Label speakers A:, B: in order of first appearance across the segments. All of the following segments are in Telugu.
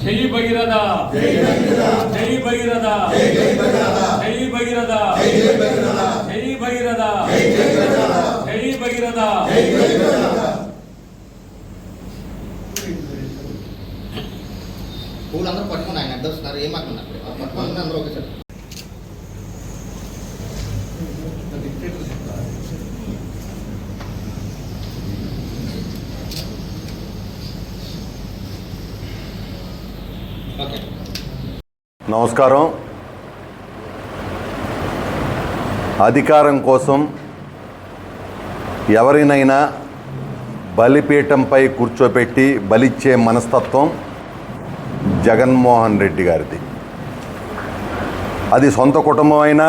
A: జై భగీరథ, జై భగీరథ, జై భగీరథ, జై భగీరథ, జై భగీరథ.
B: పూలందరూ పట్టుకుని ఆయన అడ్డు వస్తున్నారు. ఏమనుకున్నారు పట్టుకుని అందరూ ఒకసారి
C: నమస్కారం. అధికారం కోసం ఎవరినైనా బలిపీఠంపై కూర్చోపెట్టి బలిచ్చే మనస్తత్వం జగన్మోహన్ రెడ్డి గారిది. అది సొంత కుటుంబం అయినా,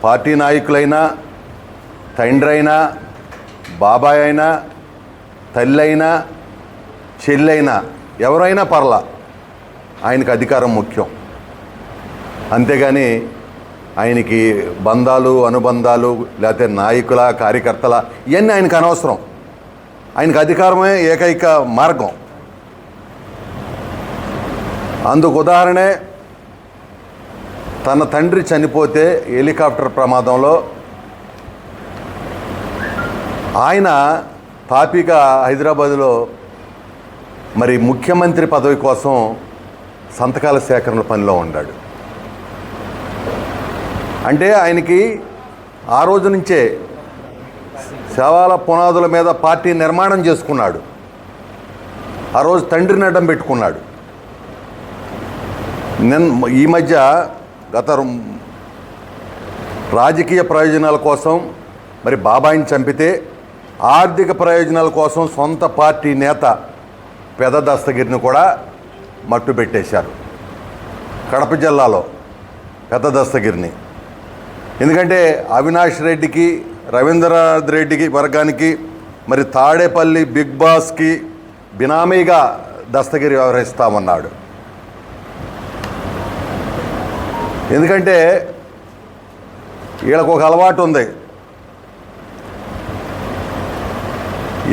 C: పార్టీ నాయకులైనా, తండ్రి అయినా, బాబాయ్ అయినా, తల్లి అయినా, చెల్లైనా, ఎవరైనా పర్లా, ఆయనకు అధికారం ముఖ్యం. అంతేగాని ఆయనకి బంధాలు, అనుబంధాలు, లేకపోతే నాయకుల, కార్యకర్తల ఇవన్నీ ఆయనకు అనవసరం. ఆయనకు అధికారమే ఏకైక మార్గం. అందుకు ఉదాహరణే తన తండ్రి చనిపోతే హెలికాప్టర్ ప్రమాదంలో ఆయన తాపీగా హైదరాబాదులో మరి ముఖ్యమంత్రి పదవి కోసం సంతకాల సేకరణ పనిలో ఉన్నాడు. అంటే ఆయనకి ఆ రోజు నుంచే శవాల పునాదుల మీద పార్టీ నిర్మాణం చేసుకున్నాడు. ఆ రోజు తండ్రిని అడ్డం పెట్టుకున్నాడు. ఈ మధ్య గత రాజకీయ ప్రయోజనాల కోసం మరి బాబాయిని చంపితే ఆర్థిక ప్రయోజనాల కోసం సొంత పార్టీ నేత పెద్ద దస్తగిరిని కూడా మట్టు పెట్టేశారు. కడప జిల్లాలో పెద్ద దస్తగిరిని. ఎందుకంటే అవినాష్ రెడ్డికి, రవీంద్రనాథ్ రెడ్డికి వర్గానికి మరి తాడేపల్లి బిగ్ బాస్కి బినామీగా దస్తగిరి వ్యవహరిస్తామన్నాడు. ఎందుకంటే వీళ్ళకు ఒక అలవాటు ఉంది,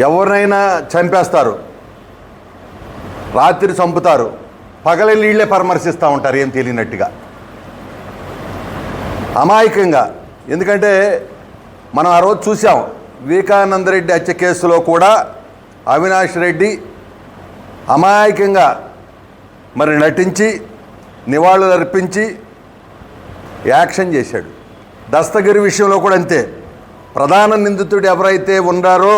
C: ఎవరినైనా చంపేస్తారు, రాత్రి చంపుతారు, పగలెళ్ళి వీళ్ళే పరామర్శిస్తూ ఉంటారు ఏం తెలియనట్టుగా, అమాయకంగా. ఎందుకంటే మనం ఆ రోజు చూసాం వివేకానంద రెడ్డి హత్య కేసులో కూడా అవినాష్ రెడ్డి అమాయకంగా మరి నటించి నివాళులు అర్పించి యాక్షన్ చేశాడు. దస్తగిరి విషయంలో కూడా అంతే. ప్రధాన నిందితుడు ఎవరైతే ఉన్నారో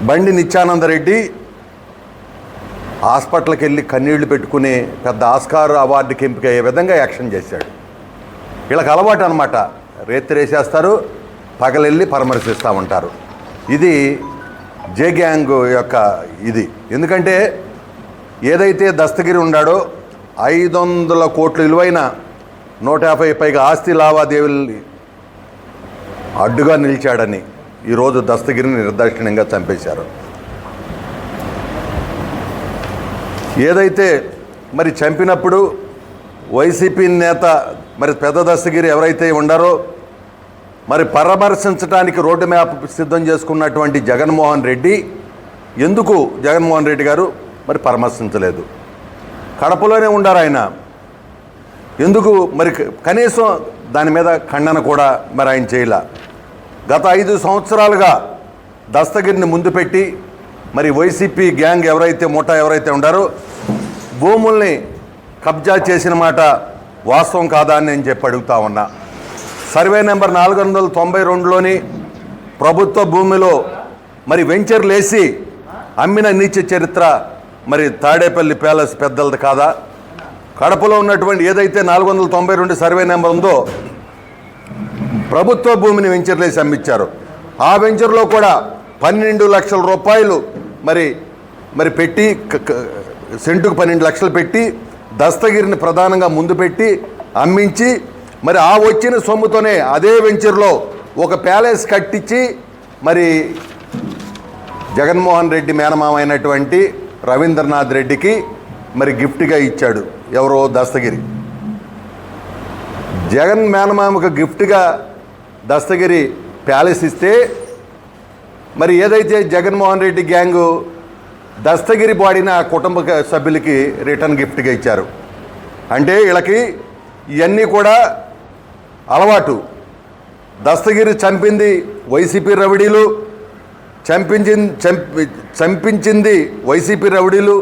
C: బండి నిత్యానందరెడ్డి హాస్పిటల్కి వెళ్ళి కన్నీళ్లు పెట్టుకుని పెద్ద ఆస్కార్ అవార్డుకి ఎంపికయ్యే విధంగా యాక్షన్ చేశాడు. వీళ్ళకి అలవాటు అనమాట, రేతిరేసేస్తారు, పగలెళ్ళి పరామర్శిస్తూ ఉంటారు. ఇది జే గ్యాంగ్ యొక్క ఇది. ఎందుకంటే ఏదైతే దస్తగిరి ఉన్నాడో 500 కోట్ల విలువైన 150 పైగా ఆస్తి లావాదేవీలు అడ్డుగా నిలిచాడని ఈరోజు దస్తగిరిని నిర్దాక్షిణ్యంగా చంపేశారు. ఏదైతే మరి చంపినప్పుడు వైసీపీ నేత మరి పెద్ద దస్తగిరి ఎవరైతే ఉండారో మరి పరామర్శించడానికి రోడ్డు మ్యాప్ సిద్ధం చేసుకున్నటువంటి జగన్మోహన్ రెడ్డి ఎందుకు జగన్మోహన్ రెడ్డి గారు మరి పరామర్శించలేదు? కడపలోనే ఉండారు ఆయన, ఎందుకు మరి కనీసం దాని మీద ఖండన కూడా మరి ఆయన చేయలే. గత 5 సంవత్సరాలుగా దస్తగిరిని ముందు పెట్టి మరి వైసీపీ గ్యాంగ్ ఎవరైతే ముఠా ఎవరైతే ఉండారో భూముల్ని కబ్జా చేసిన మాట వాస్తవం కాదా అని నేను చెప్పి అడుగుతా ఉన్నా. సర్వే నెంబర్ 492లోని ప్రభుత్వ భూమిలో మరి వెంచర్లు వేసి అమ్మిన నీచ చరిత్ర మరి తాడేపల్లి ప్యాలెస్ పెద్దలది కాదా? కడపలో ఉన్నటువంటి ఏదైతే 492 సర్వే నెంబర్ ఉందో ప్రభుత్వ భూమిని వెంచర్లు వేసి అమ్మించారు. ఆ వెంచర్లో కూడా 12 లక్షల రూపాయలు మరి పెట్టి సెంటుకు 12 లక్షలు పెట్టి దస్తగిరిని ప్రధానంగా ముందు పెట్టి అమ్మించి మరి ఆ వచ్చిన సొమ్ముతోనే అదే వెంచర్లో ఒక ప్యాలెస్ కట్టించి మరి జగన్మోహన్ రెడ్డి మేనమామ అయినటువంటి రవీంద్రనాథ్ రెడ్డికి మరి గిఫ్ట్గా ఇచ్చాడు ఎవరో దస్తగిరి. జగన్ మేనమామకు గిఫ్ట్గా దస్తగిరి ప్యాలెస్ ఇస్తే మరి ఏదైతే జగన్మోహన్ రెడ్డి గ్యాంగు దస్తగిరి బాడిన కుటుంబ సభ్యులకి రిటర్న్ గిఫ్ట్గా ఇచ్చారు. అంటే వీళ్ళకి ఇవన్నీ కూడా అలవాటు. దస్తగిరి చంపింది వైసీపీ రౌడీలు, చంపించింది వైసీపీ రౌడీలు,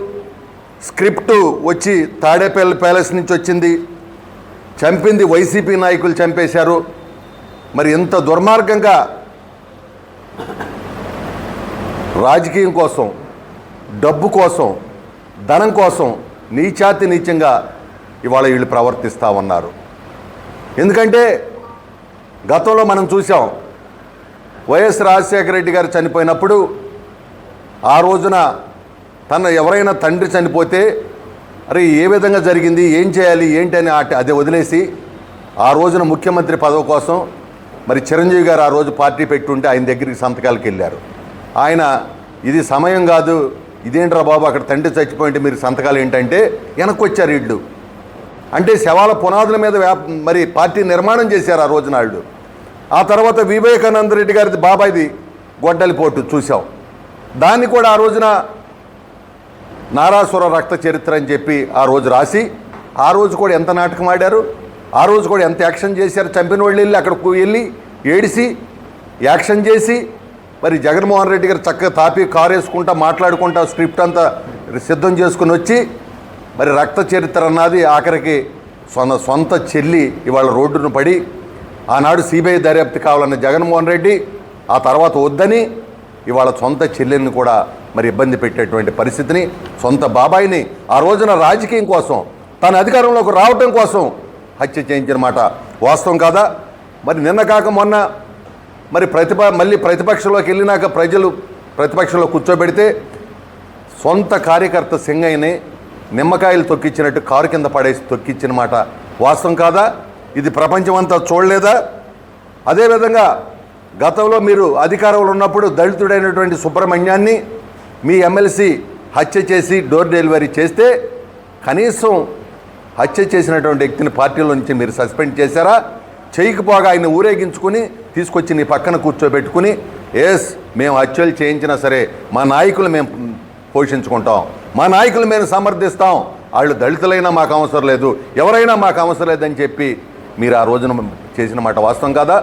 C: స్క్రిప్టు వచ్చి తాడేపల్లి ప్యాలెస్ నుంచి వచ్చింది, చంపింది వైసీపీ నాయకులు చంపేశారు. మరి ఇంత దుర్మార్గంగా రాజకీయం కోసం, డబ్బు కోసం, ధనం కోసం నీచాతి నీచంగా ఇవాళ వీళ్ళు ప్రవర్తిస్తూ ఉన్నారు. ఎందుకంటే గతంలో మనం చూసాం, వైఎస్ రాజశేఖర రెడ్డి గారు చనిపోయినప్పుడు ఆ రోజున ఎవరైనా తండ్రి చనిపోతే అరే ఏ విధంగా జరిగింది, ఏం చేయాలి ఏంటి అని అదే వదిలేసి ఆ రోజున ముఖ్యమంత్రి పదవి కోసం మరి చిరంజీవి గారు ఆ రోజు పార్టీ పెట్టుంటే ఆయన దగ్గరికి సంతకాలకు వెళ్ళారు. ఆయన ఇది సమయం కాదు, ఇదేంట్రా బాబు అక్కడ తండ్రి చచ్చిపోయింటే మీరు సంతకాలు ఏంటంటే వెనక్కి వచ్చారు వీళ్ళు. అంటే శవాల పునాదుల మీద మరి పార్టీ నిర్మాణం చేశారు ఆ రోజు నాయుడు. ఆ తర్వాత వివేకానంద రెడ్డి గారిది బాబాయిది గొడ్డలిపోటు చూసాం. దాన్ని కూడా ఆ రోజున నారాసుర రక్త చరిత్ర అని చెప్పి ఆ రోజు రాసి ఆ రోజు కూడా ఎంత నాటకం ఆడారు, ఆ రోజు కూడా ఎంత యాక్షన్ చేశారు. చంపిన వాళ్ళు వెళ్ళి అక్కడికి వెళ్ళి ఏడిసి యాక్షన్ చేసి మరి జగన్మోహన్ రెడ్డి గారు చక్కగా తాపి కారు వేసుకుంటా మాట్లాడుకుంటా స్క్రిప్ట్ అంతా సిద్ధం చేసుకుని వచ్చి మరి రక్త చరిత్ర అన్నది ఆఖరికి సొంత చెల్లి ఇవాళ రోడ్డును పడి ఆనాడు సిబిఐ దర్యాప్తు కావాలన్న జగన్మోహన్ రెడ్డి ఆ తర్వాత వద్దని ఇవాళ సొంత చెల్లెల్ని కూడా మరి ఇబ్బంది పెట్టేటువంటి పరిస్థితిని, సొంత బాబాయిని ఆ రోజున రాజకీయం కోసం తన అధికారంలోకి రావటం కోసం హత్య చేయించిన మాట వాస్తవం కాదా? మరి నిన్న కాక మొన్న మరి మళ్ళీ ప్రతిపక్షంలోకి వెళ్ళినాక ప్రజలు ప్రతిపక్షంలో కూర్చోబెడితే సొంత కార్యకర్త సింగయ్యని నిమ్మకాయలు తొక్కిచ్చినట్టు కారు కింద పడేసి తొక్కిచ్చిన మాట వాస్తవం కాదా? ఇది ప్రపంచమంతా చూడలేదా? అదేవిధంగా గతంలో మీరు అధికారంలో ఉన్నప్పుడు దళితుడైనటువంటి సుబ్రహ్మణ్యాన్ని మీ ఎమ్మెల్సీ హత్య చేసి డోర్ డెలివరీ చేస్తే కనీసం హత్య చేసినటువంటి వ్యక్తిని పార్టీలో నుంచి మీరు సస్పెండ్ చేశారా? చేయకపోగా ఆయన ఊరేగించుకుని తీసుకొచ్చి నీ పక్కన కూర్చోబెట్టుకుని మేము హత్యలు చేయించినా సరే మా నాయకులు మేము పోషించుకుంటాం, మా నాయకులు మేము సమర్థిస్తాం, వాళ్ళు దళితులైనా మాకు అవసరం లేదు, ఎవరైనా మాకు అవసరం లేదని చెప్పి మీరు ఆ రోజున చేసిన మాట వాస్తవం కాదా?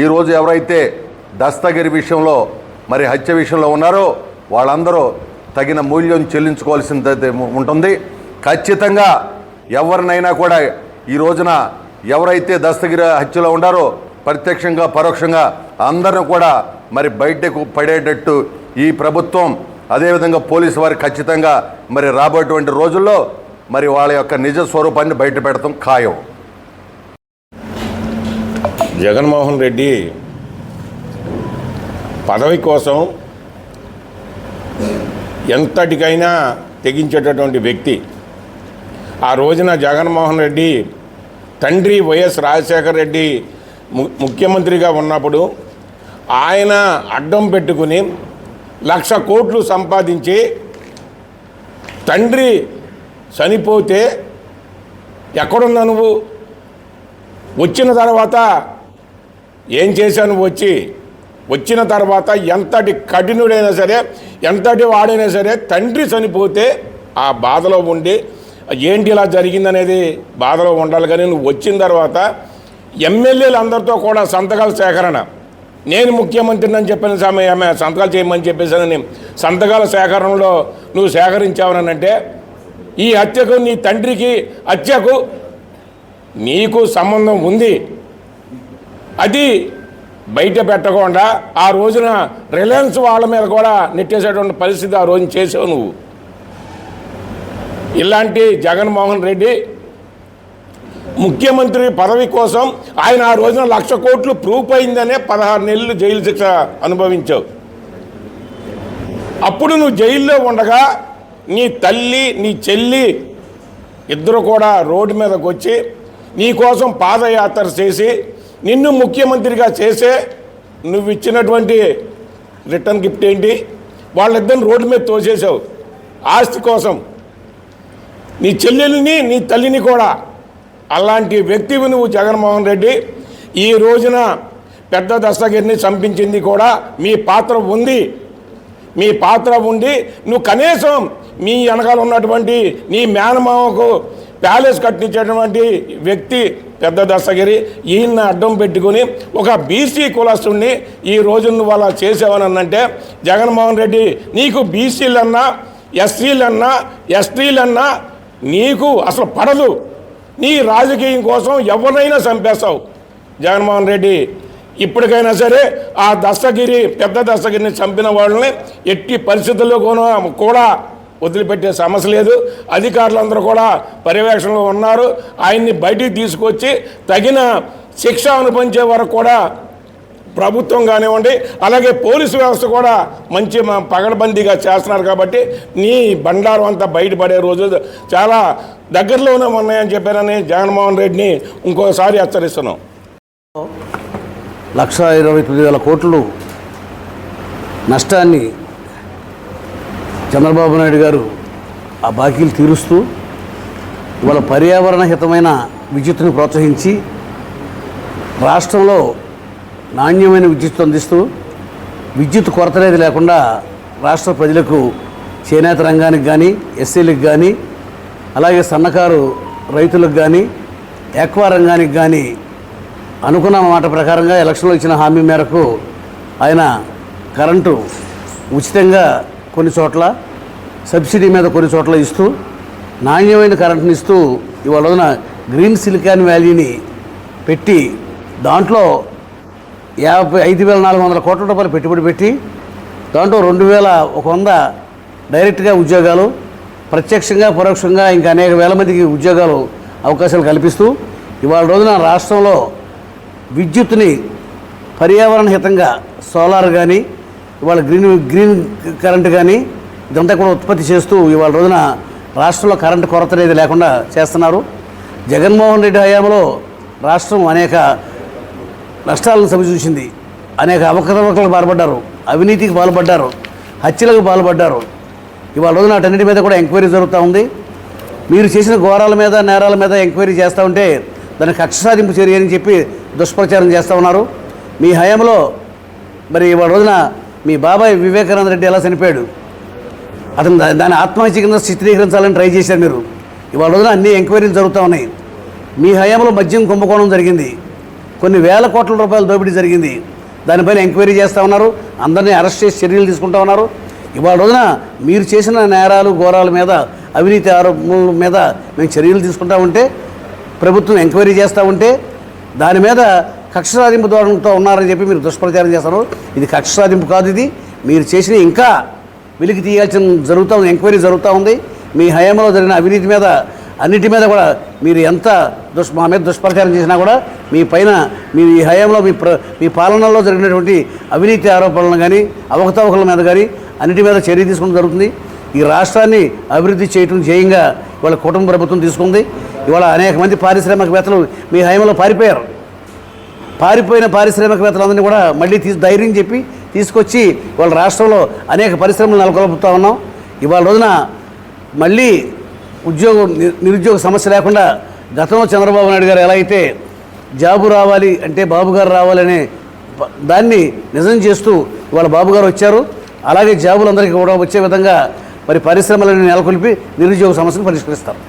C: ఈరోజు ఎవరైతే దస్తగిరి విషయంలో మరి హత్య విషయంలో ఉన్నారో వాళ్ళందరూ తగిన మూల్యం చెల్లించుకోవాల్సింది ఉంటుంది. ఖచ్చితంగా ఎవరినైనా కూడా ఈ రోజున ఎవరైతే దస్తగిరి హత్యలో ఉన్నారో ప్రత్యక్షంగా పరోక్షంగా అందరిని కూడా మరి బయటకు పడేటట్టు ఈ ప్రభుత్వం అదేవిధంగా పోలీసు వారు ఖచ్చితంగా మరి రాబోయేటువంటి రోజుల్లో మరి వాళ్ళ యొక్క నిజ స్వరూపాన్ని బయట పెడతాం ఖాయం.
D: జగన్మోహన్ రెడ్డి పదవి కోసం ఎంతటికైనా తెగించేటటువంటి వ్యక్తి. ఆ రోజున జగన్మోహన్ రెడ్డి తండ్రి వైఎస్ రాజశేఖర రెడ్డి ముఖ్యమంత్రిగా ఉన్నప్పుడు ఆయన అడ్డం పెట్టుకుని 1,00,000 కోట్లు సంపాదించి తండ్రి చనిపోతే ఎక్కడున్నా నువ్వు, వచ్చిన తర్వాత ఏం చేశాను, వచ్చిన తర్వాత ఎంతటి కఠినుడైనా సరే ఎంతటి వాడైనా సరే తండ్రి చనిపోతే ఆ బాధలో ఉండి ఏంటి ఇలా జరిగిందనేది బాధలో ఉండాలి. కానీ నువ్వు వచ్చిన తర్వాత ఎమ్మెల్యేలు అందరితో కూడా సంతకాల సేకరణ, నేను ముఖ్యమంత్రిని అని చెప్పిన సమయం సంతకాలు చేయమని చెప్పేసానని సంతకాల సేకరణలో నువ్వు సేకరించావనంటే ఈ హత్యకు నీ తండ్రికి హత్యకు నీకు సంబంధం ఉంది. అది బయట పెట్టకుండా ఆ రోజున రిలయన్స్ వాళ్ళ మీద కూడా నెట్టేసేటువంటి పరిస్థితి ఆ రోజున చేసావు నువ్వు. ఇలాంటి జగన్మోహన్ రెడ్డి ముఖ్యమంత్రి పదవి కోసం ఆయన ఆ రోజున 1,00,000 కోట్లు ప్రూఫ్ అయిందనే 16 నెలలు జైలు శిక్ష అనుభవించావు. అప్పుడు నువ్వు జైల్లో ఉండగా నీ తల్లి నీ చెల్లి ఇద్దరు కూడా రోడ్డు మీదకి వచ్చి నీ కోసం పాదయాత్ర చేసి నిన్ను ముఖ్యమంత్రిగా చేసే నువ్వు ఇచ్చినటువంటి రిటర్న్ గిఫ్ట్ ఏంటి? వాళ్ళిద్దరిని రోడ్డు మీద తోసేసావు ఆస్తి కోసం, నీ చెల్లెల్ని నీ తల్లిని కూడా. అలాంటి వ్యక్తివి నువ్వు జగన్మోహన్ రెడ్డి. ఈ రోజున పెద్ద దస్తగిరిని చంపించింది కూడా మీ పాత్ర ఉంది. మీ పాత్ర ఉండి నువ్వు కనీసం మీ వెనకాల ఉన్నటువంటి నీ మేనమామకు ప్యాలెస్ కట్టించేటువంటి వ్యక్తి పెద్ద దస్తగిరి. ఈయన అడ్డం పెట్టుకుని ఒక బీసీ కులస్తుడిని ఈ రోజు నువ్వు అలా చేసావని అంటే జగన్మోహన్ రెడ్డి నీకు బీసీలన్నా ఎస్సీలన్నా ఎస్టీలన్నా నీకు అసలు పడదు. నీ రాజకీయం కోసం ఎవరినైనా చంపేస్తావు జగన్మోహన్ రెడ్డి. ఇప్పటికైనా సరే ఆ దస్తగిరి పెద్ద దస్తగిరిని చంపిన వాళ్ళని ఎట్టి పరిస్థితుల్లో కూడా వదిలిపెట్టే సమస్య లేదు. అధికారులందరూ కూడా పర్యవేక్షణలో ఉన్నారు. ఆయన్ని బయటికి తీసుకొచ్చి తగిన శిక్ష అనుభవించే వరకు కూడా ప్రభుత్వం కానివ్వండి, అలాగే పోలీసు వ్యవస్థ కూడా మంచి పగడబందీగా చేస్తున్నారు. కాబట్టి నీ బండారం అంతా బయటపడే రోజులు చాలా దగ్గరలోనే ఉన్నాయని చెప్పారని జగన్మోహన్ రెడ్డిని ఇంకోసారి హెచ్చరిస్తున్నాం.
E: 1,29,000 కోట్లు నష్టాన్ని చంద్రబాబు నాయుడు గారు ఆ బాకీలు తీరుస్తూ ఇవాళ పర్యావరణ హితమైన విద్యుత్తును ప్రోత్సహించి రాష్ట్రంలో నాణ్యమైన విద్యుత్ అందిస్తూ విద్యుత్ కొరత అనేది లేకుండా రాష్ట్ర ప్రజలకు చేనేత రంగానికి కానీ ఎస్సీలకు కానీ అలాగే సన్నకారు రైతులకు కానీ ఆక్వా రంగానికి కానీ అనుకున్న మాట ప్రకారంగా ఎలక్షన్లో ఇచ్చిన హామీ మేరకు ఆయన కరెంటు ఉచితంగా కొన్ని చోట్ల సబ్సిడీ మీద కొన్ని చోట్ల ఇస్తూ నాణ్యమైన కరెంటుని ఇస్తూ ఇవాళ రోజున గ్రీన్ సిలికాన్ వ్యాలీని పెట్టి దాంట్లో 55,400 కోట్ల రూపాయలు పెట్టుబడి పెట్టి దాంట్లో 2,100 డైరెక్ట్గా ఉద్యోగాలు, ప్రత్యక్షంగా పరోక్షంగా ఇంకా అనేక వేల మందికి ఉద్యోగాలు అవకాశాలు కల్పిస్తూ ఇవాళ రోజున రాష్ట్రంలో విద్యుత్తుని పర్యావరణ హితంగా సోలార్ కానీ ఇవాళ గ్రీన్ కరెంట్ కానీ ఇదంతా కూడా ఉత్పత్తి చేస్తూ ఇవాళ రోజున రాష్ట్రంలో కరెంటు కొరత అనేది లేకుండా చేస్తున్నారు. జగన్మోహన్ రెడ్డి హయాంలో రాష్ట్రం అనేక నష్టాలను చవిచూసింది. అనేక అవకతవకలకు పాల్పడ్డారు, అవినీతికి పాల్పడ్డారు, హత్యలకు పాల్పడ్డారు. ఇవాళ రోజున అటన్నిటి మీద కూడా ఎంక్వైరీ జరుగుతూ ఉంది. మీరు చేసిన ఘోరాల మీద నేరాల మీద ఎంక్వైరీ చేస్తూ ఉంటే దాన్ని కక్ష సాధింపు చర్య అని చెప్పి దుష్ప్రచారం చేస్తూ ఉన్నారు. మీ హయాంలో మరి ఇవాళ రోజున మీ బాబాయ్ వివేకానంద రెడ్డి ఎలా చనిపోయాడు, అతను దాన్ని ఆత్మహత్య కింద చిత్రీకరించాలని ట్రై చేశారు మీరు. ఇవాళ రోజున అన్ని ఎంక్వైరీలు జరుగుతూ ఉన్నాయి. మీ హయాంలో మద్యం కుంభకోణం జరిగింది, కొన్ని వేల కోట్ల రూపాయల దోపిడీ జరిగింది. దానిపైన ఎంక్వైరీ చేస్తూ ఉన్నారు, అందరినీ అరెస్ట్ చేసి చర్యలు తీసుకుంటూ ఉన్నారు. ఇవాళ రోజున మీరు చేసిన నేరాలు ఘోరాల మీద అవినీతి ఆరోపణల మీద మేము చర్యలు తీసుకుంటూ ఉంటే, ప్రభుత్వం ఎంక్వైరీ చేస్తూ ఉంటే దాని మీద కక్ష సాధింపు ధోరణితో ఉన్నారని చెప్పి మీరు దుష్ప్రచారం చేస్తారు. ఇది కక్ష సాధింపు కాదు, ఇది మీరు చేసిన ఇంకా వెలికి తీయాల్సిన జరుగుతూ ఉంది, ఎంక్వైరీ జరుగుతూ ఉంది. మీ హయాంలో జరిగిన అవినీతి మీద అన్నిటి మీద కూడా మీరు ఎంత మా మీద దుష్ప్రచారం చేసినా కూడా మీ పైన మీ హయాంలో మీ పాలనలో జరిగినటువంటి అవినీతి ఆరోపణలను కానీ అవకతవకల మీద కానీ అన్నిటి మీద చర్య తీసుకోవడం జరుగుతుంది. ఈ రాష్ట్రాన్ని అభివృద్ధి చేయడం ధ్యేయంగా ఇవాళ కుటుంబ ప్రభుత్వం తీసుకుంది. ఇవాళ అనేక మంది పారిశ్రామికవేత్తలు మీ హయాంలో పారిపోయారు. పారిపోయిన పారిశ్రామికవేత్తలందరినీ కూడా మళ్ళీ ధైర్యం చెప్పి తీసుకొచ్చి ఇవాళ రాష్ట్రంలో అనేక పరిశ్రమలు నెలకొల్పుతూ ఉన్నాం. ఇవాళ రోజున మళ్ళీ నిరుద్యోగ సమస్య లేకుండా గతంలో చంద్రబాబు నాయుడు గారు ఎలా అయితే జాబు రావాలి అంటే బాబు గారు రావాలనే దాన్ని నిజం చేస్తూ ఇవాళ బాబు గారు వచ్చారు. అలాగే జాబులందరికీ కూడా వచ్చే విధంగా మరి పరిశ్రమలను నెలకొల్పి నిరుద్యోగ సమస్యను పరిష్కరిస్తారు.